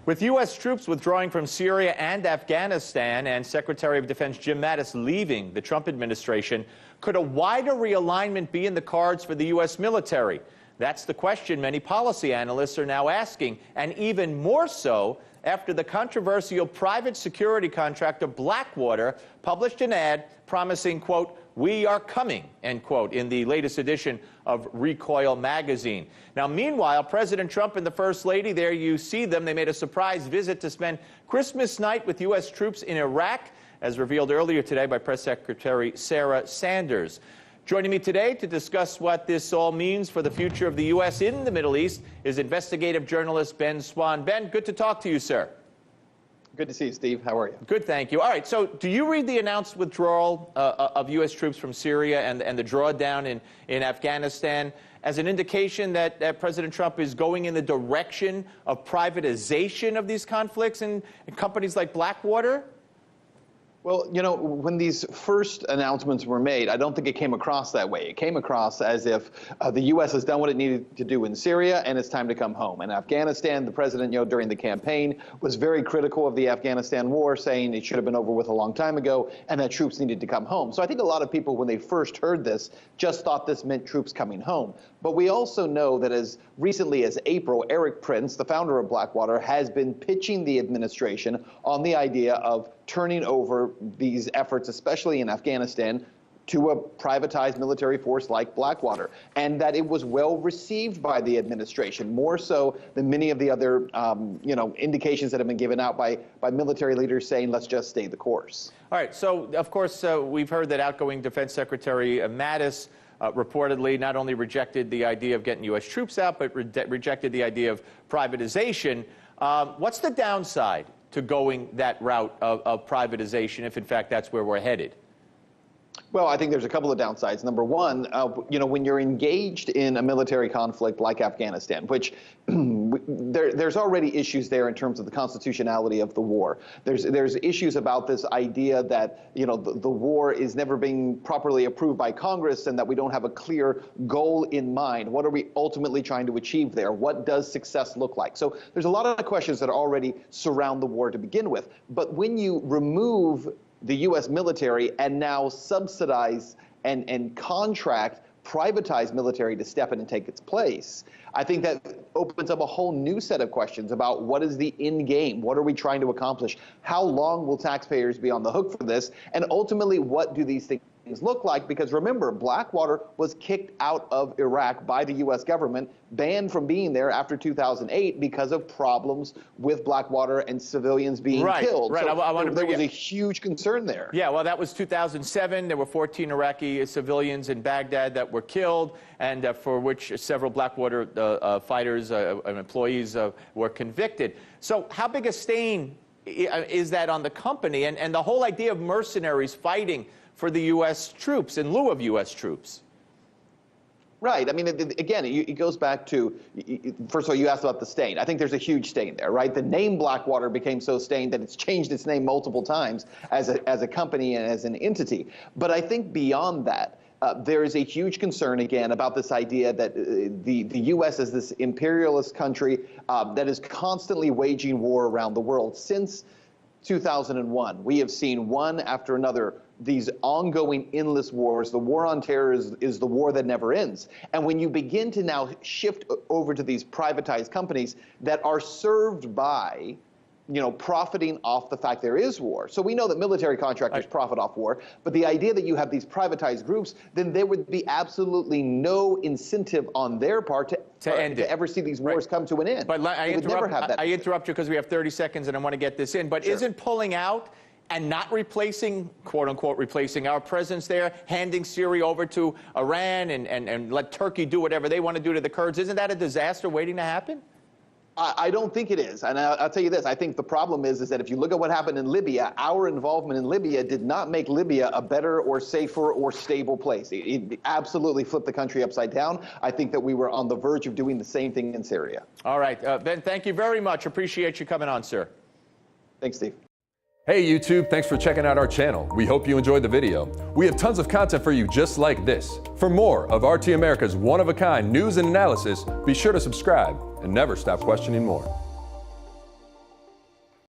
With U.S. troops withdrawing from Syria and Afghanistan and Secretary of Defense Jim Mattis leaving the Trump administration, could a wider realignment be in the cards for the U.S. military? That's the question many policy analysts are now asking, and even more so after the controversial private security contractor Blackwater published an ad promising, quote, "We are coming," end quote, in the latest edition of Recoil magazine. Now, meanwhile, President Trump and the First Lady, there you see them, they made a surprise visit to spend Christmas night with U.S. troops in Iraq, as revealed earlier today by Press Secretary Sarah Sanders. Joining me today to discuss what this all means for the future of the U.S. in the Middle East is investigative journalist Ben Swann. Ben, good to talk to you, sir. Good to see you, Steve. How are you? Good, thank you. All right, so do you read the announced withdrawal of U.S. troops from Syria and the drawdown in Afghanistan as an indication that President Trump is going in the direction of privatization of these conflicts and companies like Blackwater? Well, you know, when these first announcements were made, I don't think it came across that way. It came across as if the U.S. has done what it needed to do in Syria, and it's time to come home. In Afghanistan, the president, during the campaign was very critical of the Afghanistan war, saying it should have been over with a long time ago, and that troops needed to come home. So I think a lot of people, when they first heard this, just thought this meant troops coming home. But we also know that as recently as April, Eric Prince, the founder of Blackwater, has been pitching the administration on the idea of turning over these efforts, especially in Afghanistan, to a privatized military force like Blackwater, and that it was well received by the administration, more so than many of the other indications that have been given out by military leaders saying, let's just stay the course. All right, so of course we've heard that outgoing Defense Secretary Mattis reportedly not only rejected the idea of getting U.S. troops out, but rejected the idea of privatization. What's the downside to going that route of privatization, if in fact that's where we're headed? Well, I think there's a couple of downsides. Number one, when you're engaged in a military conflict like Afghanistan, which there's already issues there in terms of the constitutionality of the war. There's issues about this idea that, the war is never being properly approved by Congress and that we don't have a clear goal in mind. What are we ultimately trying to achieve there? What does success look like? So there's a lot of questions that already surround the war to begin with. But when you remove the U.S. military and now subsidize and contract privatized military to step in and take its place, I think that opens up a whole new set of questions about what is the end game? What are we trying to accomplish? How long will taxpayers be on the hook for this? And ultimately, what do these things look like? Because remember, Blackwater was kicked out of Iraq by the U.S. government, banned from being there after 2008 because of problems with Blackwater and civilians being killed. Right, so there was a huge concern there. Yeah, well, that was 2007. There were 14 Iraqi civilians in Baghdad that were killed, and for which several Blackwater fighters and employees were convicted. So how big a stain is that on the company and the whole idea of mercenaries fighting for the U.S. troops in lieu of U.S. troops? Right. I mean, again, it goes back to, first of all, you asked about the stain. I think there's a huge stain there, right? The name Blackwater became so stained that it's changed its name multiple times as a company and as an entity. But I think beyond that, there is a huge concern, again, about this idea that the U.S. is this imperialist country that is constantly waging war around the world. Since 2001, we have seen one after another these ongoing endless wars. The war on terror is the war that never ends. And when you begin to now shift over to these privatized companies that are served by profiting off the fact there is war. So we know that military contractors profit off war, but the idea that you have these privatized groups, then there would be absolutely no incentive on their part to ever see these wars come to an end. But I interrupt you because we have 30 seconds and I want to get this in, but isn't pulling out and not replacing, quote unquote, replacing our presence there, handing Syria over to Iran and let Turkey do whatever they want to do to the Kurds, isn't that a disaster waiting to happen? I don't think it is. And I'll tell you this. I think the problem is that if you look at what happened in Libya, our involvement in Libya did not make Libya a better or safer or stable place. It absolutely flipped the country upside down. I think that we were on the verge of doing the same thing in Syria. All right. Ben, thank you very much. Appreciate you coming on, sir. Thanks, Steve. Hey YouTube, thanks for checking out our channel. We hope you enjoyed the video. We have tons of content for you just like this. For more of RT America's one-of-a-kind news and analysis, be sure to subscribe and never stop questioning more.